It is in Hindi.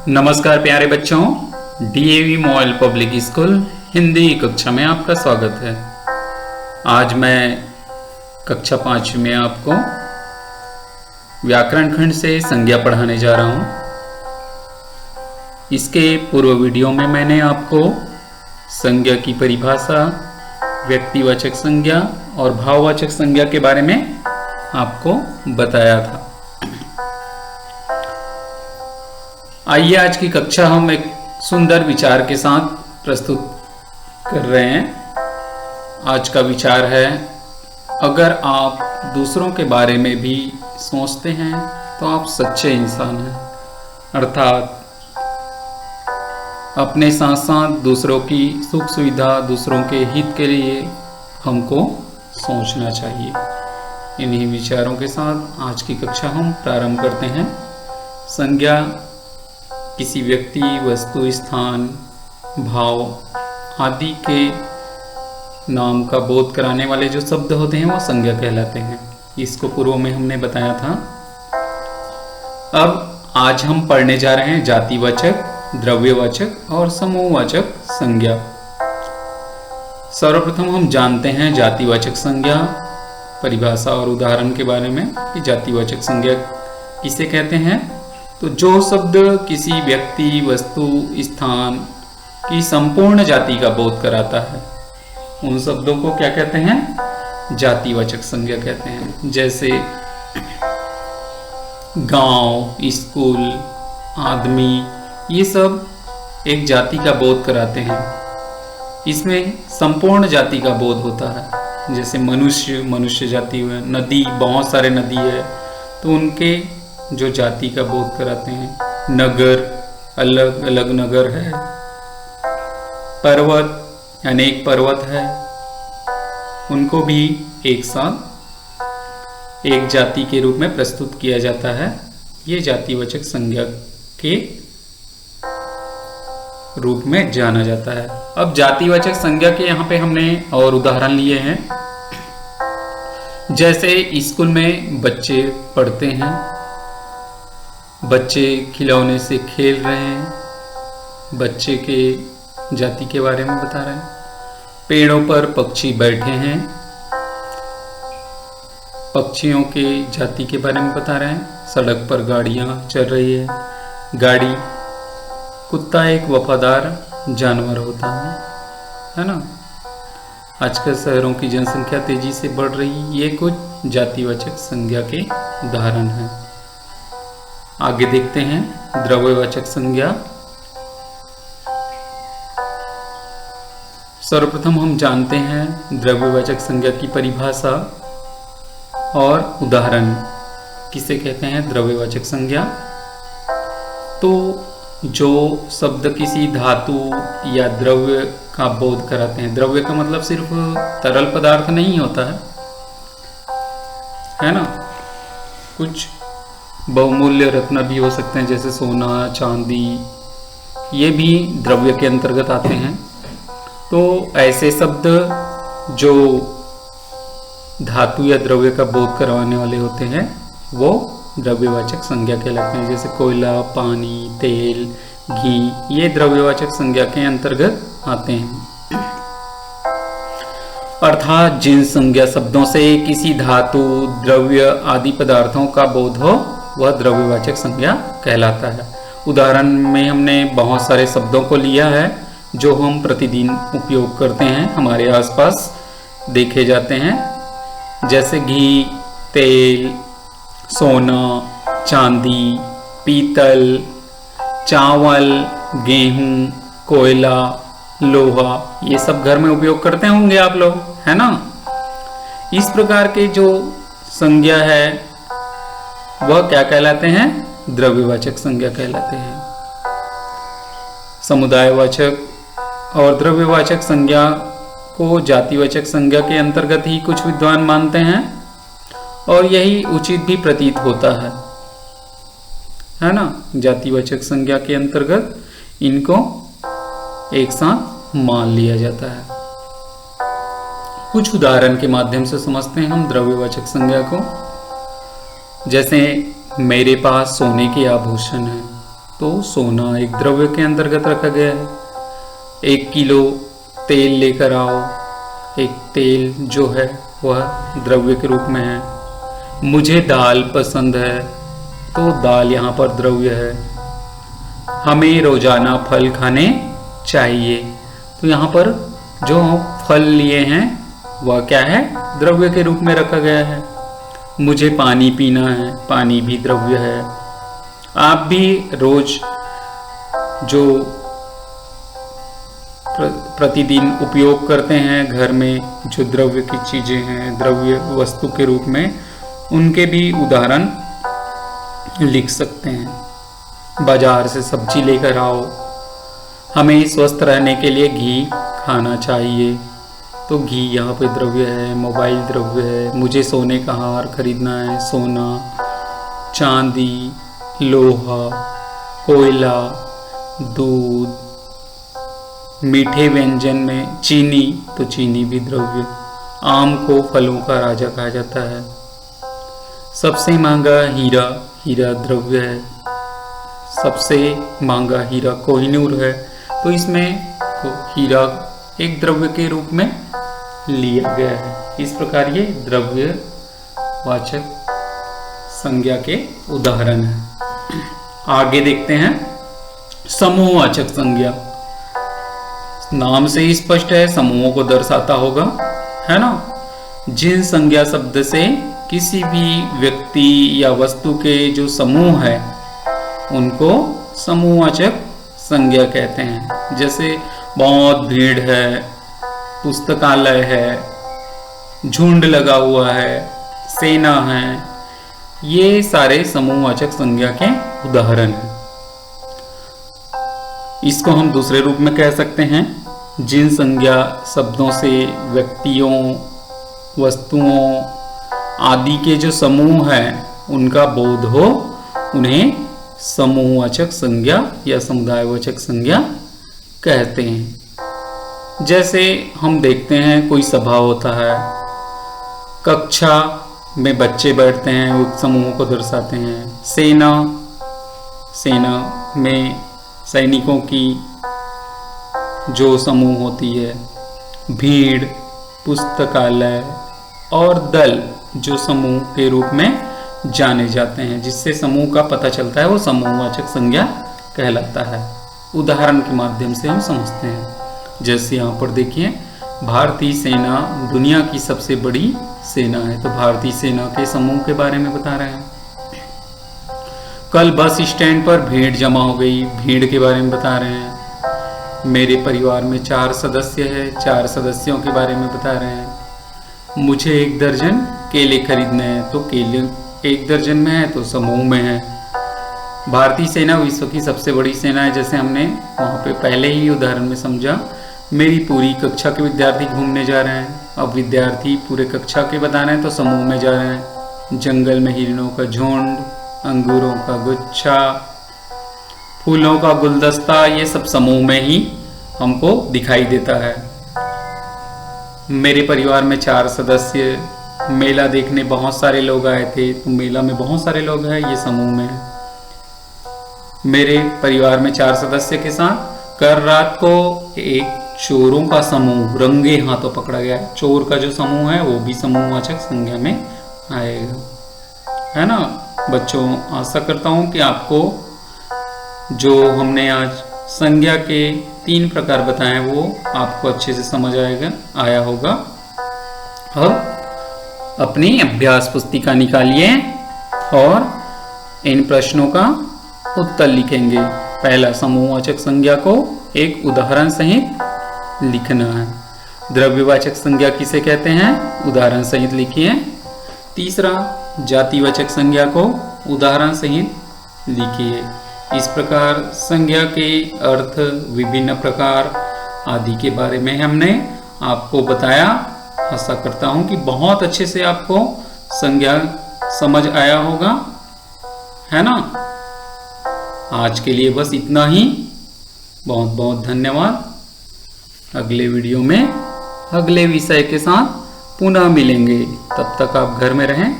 नमस्कार प्यारे बच्चों, DAV model public school Hindi कक्षा में आपका स्वागत है। आज मैं कक्षा 5 में आपको व्याकरण खंड से संज्ञा पढ़ाने जा रहा हूँ। इसके पूर्व वीडियो में मैंने आपको संज्ञा की परिभाषा, व्यक्तिवाचक संज्ञा और भाववाचक संज्ञा के बारे में आपको बताया था। आइए आज की कक्षा हम एक सुंदर विचार के साथ प्रस्तुत कर रहे हैं। आज का विचार है, अगर आप दूसरों के बारे में भी सोचते हैं तो आप सच्चे इंसान हैं। अर्थात अपने साथ साथ दूसरों की सुख सुविधा, दूसरों के हित के लिए हमको सोचना चाहिए। इन्हीं विचारों के साथ आज की कक्षा हम प्रारंभ करते हैं। संज्ञा किसी व्यक्ति, वस्तु, स्थान, भाव आदि के नाम का बोध कराने वाले जो शब्द होते हैं वो संज्ञा कहलाते हैं। इसको पूर्व में हमने बताया था। अब आज हम पढ़ने जा रहे हैं जातिवाचक, द्रव्यवाचक और समूहवाचक संज्ञा। सर्वप्रथम हम जानते हैं जातिवाचक संज्ञा, परिभाषा और उदाहरण के बारे में कि जातिवाचक संज्ञा किसे कहते हैं। तो जो शब्द किसी व्यक्ति, वस्तु, स्थान की संपूर्ण जाति का बोध कराता है उन शब्दों को क्या कहते हैं? जातिवाचक संज्ञा कहते हैं। जैसे गांव, स्कूल, आदमी, ये सब एक जाति का बोध कराते हैं। इसमें संपूर्ण जाति का बोध होता है। जैसे मनुष्य जाति हुए, नदी, बहुत सारे नदी है तो उनके जो जाति का बोध कराते हैं। नगर, अलग अलग नगर है। पर्वत, अनेक पर्वत है, उनको भी एक साथ एक जाति के रूप में प्रस्तुत किया जाता है। ये जातिवाचक संज्ञा के रूप में जाना जाता है। अब जातिवाचक संज्ञा के यहाँ पे हमने और उदाहरण लिए हैं। जैसे स्कूल में बच्चे पढ़ते हैं, बच्चे खिलौने से खेल रहे हैं, बच्चे के जाति के बारे में बता रहे हैं। पेड़ों पर पक्षी बैठे हैं, पक्षियों के जाति के बारे में बता रहे हैं। सड़क पर गाड़ियां चल रही है, गाड़ी। कुत्ता एक वफादार जानवर होता है ना। आजकल शहरों की जनसंख्या तेजी से बढ़ रही, ये कुछ जातिवाचक संज्ञा के उदाहरण हैं। आगे देखते हैं द्रव्यवाचक संज्ञा। सर्वप्रथम हम जानते हैं द्रव्यवाचक संज्ञा की परिभाषा और उदाहरण किसे कहते हैं। द्रव्यवाचक संज्ञा तो जो शब्द किसी धातु या द्रव्य का बोध कराते हैं। द्रव्य का मतलब सिर्फ तरल पदार्थ नहीं होता है ना। कुछ बहुमूल्य रत्न भी हो सकते हैं, जैसे सोना, चांदी, ये भी द्रव्य के अंतर्गत आते हैं। तो ऐसे शब्द जो धातु या द्रव्य का बोध करवाने वाले होते हैं वो द्रव्यवाचक संज्ञा कहलाते हैं। जैसे कोयला, पानी, तेल, घी, ये द्रव्यवाचक संज्ञा के अंतर्गत आते हैं। अर्थात जिन संज्ञा शब्दों से किसी धातु, द्रव्य आदि पदार्थों का बोध हो वह द्रव्यवाचक संज्ञा कहलाता है। उदाहरण में हमने बहुत सारे शब्दों को लिया है जो हम प्रतिदिन उपयोग करते हैं, हमारे आसपास देखे जाते हैं। जैसे घी, तेल, सोना, चांदी, पीतल, चावल, गेहूं, कोयला, लोहा, ये सब घर में उपयोग करते होंगे आप लोग, है ना। इस प्रकार के जो संज्ञा है वह क्या कहलाते हैं? द्रव्यवाचक संज्ञा कहलाते हैं। समुदायवाचक और द्रव्यवाचक संज्ञा को जातिवाचक संज्ञा के अंतर्गत ही कुछ विद्वान मानते हैं और यही उचित भी प्रतीत होता है ना। जातिवाचक संज्ञा के अंतर्गत इनको एक साथ मान लिया जाता है। कुछ उदाहरण के माध्यम से समझते हैं हम द्रव्यवाचक संज्ञा को। जैसे मेरे पास सोने के आभूषण हैं, तो सोना एक द्रव्य के अंतर्गत रखा गया है। 1 किलो तेल लेकर आओ, एक तेल जो है वह द्रव्य के रूप में है। मुझे दाल पसंद है, तो दाल यहाँ पर द्रव्य है। हमें रोजाना फल खाने चाहिए, तो यहाँ पर जो फल लिए हैं वह क्या है, द्रव्य के रूप में रखा गया है। मुझे पानी पीना है, पानी भी द्रव्य है। आप भी रोज जो प्रतिदिन उपयोग करते हैं घर में, जो द्रव्य की चीजें हैं, द्रव्य वस्तु के रूप में, उनके भी उदाहरण लिख सकते हैं। बाजार से सब्जी लेकर आओ, हमें स्वस्थ रहने के लिए घी खाना चाहिए, तो घी यहाँ पे द्रव्य है। मोबाइल द्रव्य है। मुझे सोने का हार खरीदना है, सोना, चांदी, लोहा, कोयला, दूध। मीठे व्यंजन में चीनी, तो चीनी भी द्रव्य। आम को फलों का राजा कहा जाता है। सबसे महंगा हीरा, हीरा द्रव्य है। सबसे महंगा हीरा कोहिनूर है, तो इसमें हीरा एक द्रव्य के रूप में लिया गया है। इस प्रकार ये द्रव्यवाचक संज्ञा के उदाहरण हैं। आगे देखते हैं समूहवाचक संज्ञा। नाम से ही स्पष्ट है, समूहों को दर्शाता होगा, है ना। जिन संज्ञा शब्द से किसी भी व्यक्ति या वस्तु के जो समूह है उनको समूहवाचक संज्ञा कहते हैं। जैसे बहुत भीड़ है, पुस्तकालय है, झुंड लगा हुआ है, सेना है, ये सारे समूहवाचक संज्ञा के उदाहरण हैं। इसको हम दूसरे रूप में कह सकते हैं, जिन संज्ञा शब्दों से व्यक्तियों, वस्तुओं आदि के जो समूह हैं उनका बोध हो, उन्हें समूहवाचक संज्ञा या समुदायवाचक संज्ञा कहते हैं। जैसे हम देखते हैं कोई सभा होता है, कक्षा में बच्चे बैठते हैं, उस समूह को दर्शाते हैं। सेना में सैनिकों की जो समूह होती है। भीड़, पुस्तकालय और दल जो समूह के रूप में जाने जाते हैं, जिससे समूह का पता चलता है, वो समूहवाचक संज्ञा कहलाता है। उदाहरण के माध्यम से हम समझते हैं। जैसे यहाँ पर देखिए, भारतीय सेना दुनिया की सबसे बड़ी सेना है, तो भारतीय सेना के समूह के बारे में बता रहे हैं। कल बस स्टैंड पर भीड़ जमा हो गई, भीड़ के बारे में बता रहे हैं। मेरे परिवार में 4 सदस्य है, 4 सदस्यों के बारे में बता रहे हैं। मुझे 1 दर्जन केले खरीदने हैं, तो केले 1 दर्जन में है, तो समूह में है। भारतीय सेना विश्व की सबसे बड़ी सेना है, जैसे हमने वहाँ पे पहले ही उदाहरण में समझा। मेरी पूरी कक्षा के विद्यार्थी घूमने जा रहे हैं। अब विद्यार्थी पूरे कक्षा के बता रहे हैं, तो समूह में जा रहे हैं। जंगल में हिरणों का झुंड, अंगूरों का गुच्छा, फूलों का गुलदस्ता, ये सब समूह में ही हमको दिखाई देता है। मेरे परिवार में 4 सदस्य, मेला देखने बहुत सारे लोग आए थे, तो मेला में बहुत सारे लोग हैं, ये समूह में है। मेरे परिवार में 4 सदस्य के साथ कल रात को एक चोरों का समूह रंगे हाथों पकड़ा गया। चोर का जो समूह है वो भी समूहवाचक संज्ञा में आएगा, है ना। बच्चों, आशा करता हूँ कि आपको जो हमने आज संज्ञा के 3 प्रकार बताए वो आपको अच्छे से समझ आया होगा। अब अपनी अभ्यास पुस्तिका निकालिए और इन प्रश्नों का उत्तर लिखेंगे। पहला, समूहवाचक संज्ञा को एक उदाहरण सहित लिखना है। द्रव्यवाचक संज्ञा किसे कहते हैं, उदाहरण सहित लिखिए। तीसरा, जातिवाचक संज्ञा को उदाहरण सहित लिखिए। इस प्रकार संज्ञा के अर्थ, विभिन्न प्रकार आदि के बारे में हमने आपको बताया। आशा करता हूं कि बहुत अच्छे से आपको संज्ञा समझ आया होगा, है ना। आज के लिए बस इतना ही। बहुत बहुत धन्यवाद। अगले वीडियो में अगले विषय के साथ पुनः मिलेंगे। तब तक आप घर में रहें,